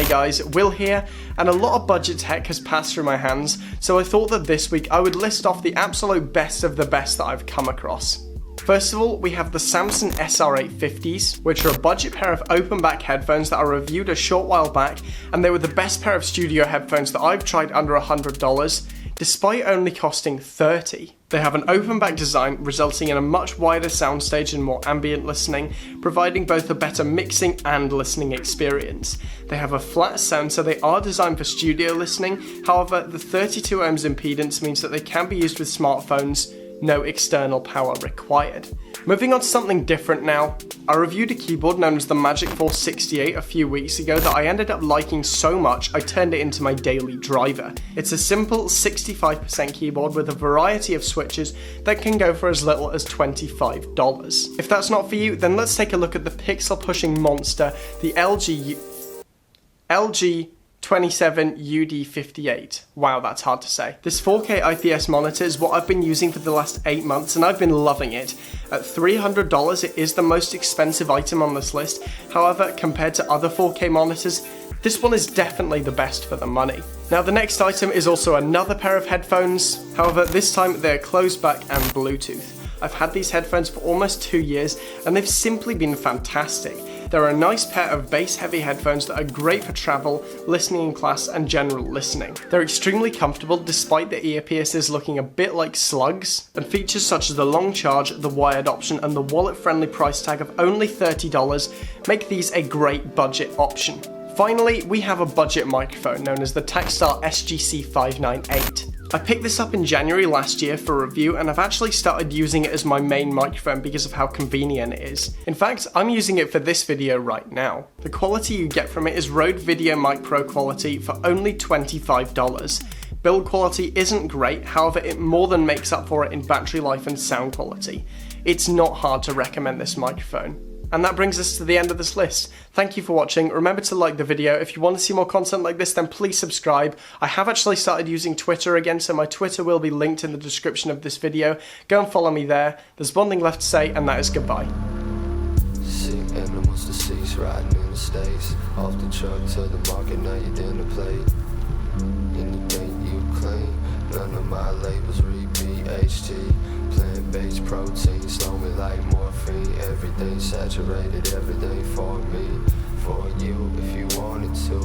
guys, Will here, and a lot of budget tech has passed through my hands, so I thought that this week I would list off the absolute best of the best that I've come across. First of all, we have the Samsung SR850s, which are a budget pair of open back headphones that I reviewed a short while back, and they were the best pair of studio headphones that I've tried under $100, despite only costing $30. They have an open back design, resulting in a much wider soundstage and more ambient listening, providing both a better mixing and listening experience. They have a flat sound, so they are designed for studio listening. However, the 32 ohms impedance means that they can be used with smartphones. No external power required. Moving on to something different now. I reviewed a keyboard known as the Magic Force 68 a few weeks ago that I ended up liking so much I turned it into my daily driver. It's a simple 65% keyboard with a variety of switches that can go for as little as $25. If that's not for you, then let's take a look at the pixel pushing monster, the LG 27UD58. Wow, that's hard to say. This 4K IPS monitor is what I've been using for the last 8 months and I've been loving it. At $300, it is the most expensive item on this list. However, compared to other 4K monitors, this one is definitely the best for the money. Now the next item is also another pair of headphones. However, this time they're closed back and Bluetooth. I've had these headphones for almost 2 years and they've simply been fantastic. They're a nice pair of bass-heavy headphones that are great for travel, listening in class, and general listening. They're extremely comfortable despite the earpieces looking a bit like slugs, and features such as the long charge, the wired option, and the wallet-friendly price tag of only $30 make these a great budget option. Finally, we have a budget microphone known as the Takstar SGC598. I picked this up in January last year for review and I've actually started using it as my main microphone because of how convenient it is. In fact, I'm using it for this video right now. The quality you get from it is Røde Videomic Pro quality for only $25. Build quality isn't great, however it more than makes up for it in battery life and sound quality. It's not hard to recommend this microphone. And that brings us to the end of this list. Thank you for watching. Remember to like the video. If you want to see more content like this, then please subscribe. I have actually started using Twitter again, so my Twitter will be linked in the description of this video. Go and follow me there. There's one thing left to say, and that is goodbye. See animals deceased, riding in the States. Off the truck to the market, now you're dinner plate. Anything you claim, none of my labels read BHT. Plant-based protein, slow me like morphine. Everything saturated, everything for me, for you if you wanted to.